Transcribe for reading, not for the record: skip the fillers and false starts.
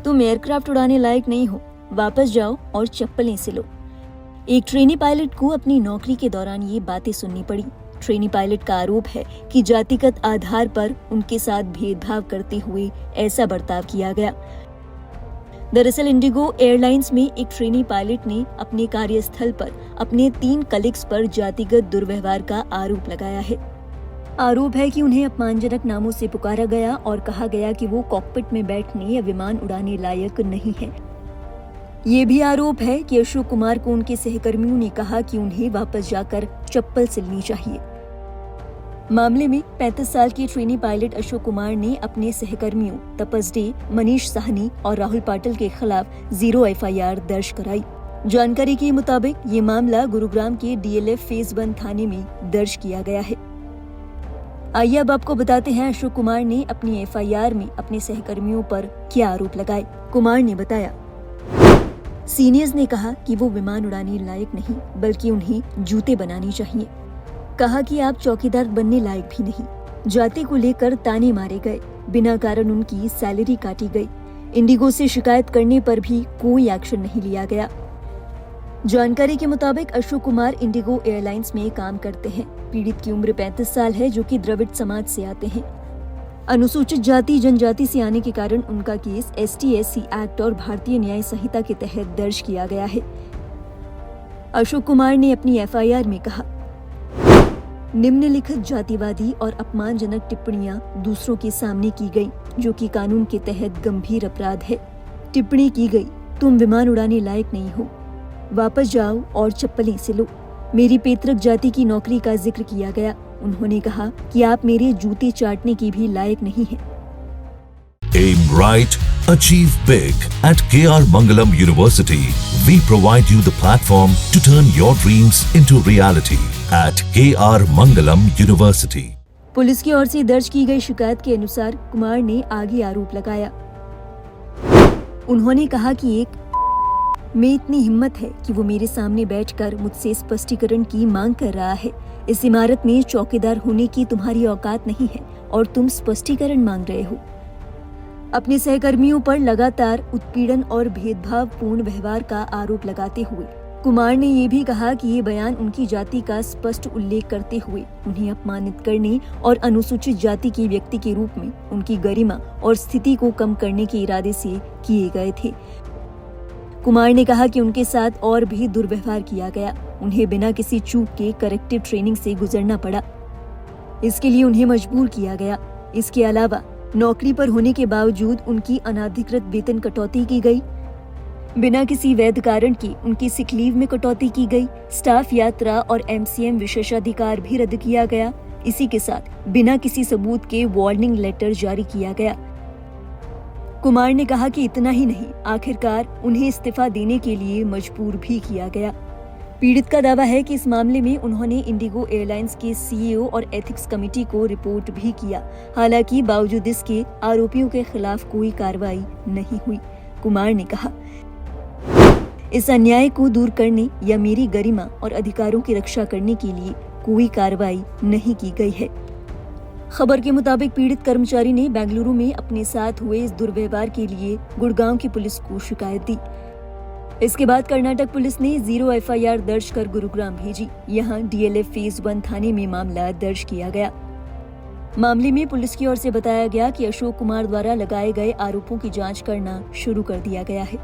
तुम एयरक्राफ्ट उड़ाने लायक नहीं हो, वापस जाओ और चप्पलें सिलो। एक ट्रेनी पायलट को अपनी नौकरी के दौरान ये बातें सुननी पड़ी। ट्रेनी पायलट का आरोप है कि जातिगत आधार पर उनके साथ भेदभाव करते हुए ऐसा बर्ताव किया गया। दरअसल इंडिगो एयरलाइंस में एक ट्रेनी पायलट ने अपने कार्यस्थल पर अपने 3 कलीग्स पर जातिगत दुर्व्यवहार का आरोप लगाया है। आरोप है कि उन्हें अपमानजनक नामों से पुकारा गया और कहा गया कि वो कॉकपिट में बैठने या विमान उड़ाने लायक नहीं है। ये भी आरोप है कि अशोक कुमार को उनके सहकर्मियों ने कहा कि उन्हें वापस जाकर चप्पल सिलनी चाहिए। मामले में 35 साल के ट्रेनी पायलट अशोक कुमार ने अपने सहकर्मियों तपस डे, मनीष साहनी और राहुल पाटिल के खिलाफ 0 FIR दर्ज कराई। जानकारी के मुताबिक ये मामला गुरुग्राम के DLF फेज 1 थाने में दर्ज किया गया है। आइए अब आपको बताते हैं अशोक कुमार ने अपनी FIR में अपने सहकर्मियों पर क्या आरोप लगाए। कुमार ने बताया, सीनियर्स ने कहा कि वो विमान उड़ाने लायक नहीं बल्कि उन्हें जूते बनाने चाहिए। कहा कि आप चौकीदार बनने लायक भी नहीं। जाति को लेकर ताने मारे गए, बिना कारण उनकी सैलरी काटी गई। इंडिगो से शिकायत करने पर भी कोई एक्शन नहीं लिया गया। जानकारी के मुताबिक अशोक कुमार इंडिगो एयरलाइंस में काम करते हैं। पीड़ित की उम्र 35 साल है, जो कि द्रविड़ समाज से आते हैं। अनुसूचित जाति जनजाति से आने के कारण उनका केस ST/SC एक्ट और भारतीय न्याय संहिता के तहत दर्ज किया गया है। अशोक कुमार ने अपनी FIR में कहा, निम्नलिखित जातिवादी और अपमानजनक टिप्पणियां दूसरों के सामने की गई, जो कि कानून के तहत गंभीर अपराध है। टिप्पणी की गई, तुम विमान उड़ाने लायक नहीं हो, वापस जाओ और चप्पलें सिलो। मेरी पैतृक जाति की नौकरी का जिक्र किया गया। उन्होंने कहा कि आप मेरे जूते चाटने की भी लायक नहीं हैं। Aim right, achieve big. At KR Mangalam University, we provide you the platform to turn your dreams into reality. At KR Mangalam University. Police की ओर से दर्ज की गई शिकायत के अनुसार कुमार ने आगे आरोप लगाया। उन्होंने कहा कि एक में इतनी हिम्मत है कि वो मेरे सामने बैठकर मुझसे स्पष्टीकरण की मांग कर रहा है। इस इमारत में चौकीदार होने की तुम्हारी औकात नहीं है और तुम स्पष्टीकरण मांग रहे हो। अपने सहकर्मियों पर लगातार उत्पीड़न और भेदभावपूर्ण व्यवहार का आरोप लगाते हुए कुमार ने ये भी कहा कि ये बयान उनकी जाति का स्पष्ट उल्लेख करते हुए उन्हें अपमानित करने और अनुसूचित जाति के व्यक्ति के रूप में उनकी गरिमा और स्थिति को कम करने के इरादे से किए गए थे। कुमार ने कहा कि उनके साथ और भी दुर्व्यवहार किया गया। उन्हें बिना किसी चूक के करेक्टिव ट्रेनिंग से गुजरना पड़ा। इसके लिए उन्हें मजबूर किया गया। इसके अलावा नौकरी पर होने के बावजूद उनकी अनाधिकृत वेतन कटौती की गई। बिना किसी वैध कारण के उनकी सिक लीव में कटौती की गई। स्टाफ यात्रा और MCM विशेषाधिकार भी रद्द किया गया। इसी के साथ बिना किसी सबूत के वार्निंग लेटर जारी किया गया। कुमार ने कहा कि इतना ही नहीं, आखिरकार उन्हें इस्तीफा देने के लिए मजबूर भी किया गया। पीड़ित का दावा है कि इस मामले में उन्होंने इंडिगो एयरलाइंस के CEO और एथिक्स कमेटी को रिपोर्ट भी किया। हालांकि बावजूद इसके आरोपियों के खिलाफ कोई कार्रवाई नहीं हुई। कुमार ने कहा, इस अन्याय को दूर करने या मेरी गरिमा और अधिकारों की रक्षा करने के लिए कोई कार्रवाई नहीं की गई है। खबर के मुताबिक पीड़ित कर्मचारी ने बेंगलुरु में अपने साथ हुए इस दुर्व्यवहार के लिए गुड़गांव की पुलिस को शिकायत दी। इसके बाद कर्नाटक पुलिस ने 0 FIR दर्ज कर गुरुग्राम भेजी। यहां DLF फेज 1 थाने में मामला दर्ज किया गया। मामले में पुलिस की ओर से बताया गया कि अशोक कुमार द्वारा लगाए गए आरोपों की जांच करना शुरू कर दिया गया है।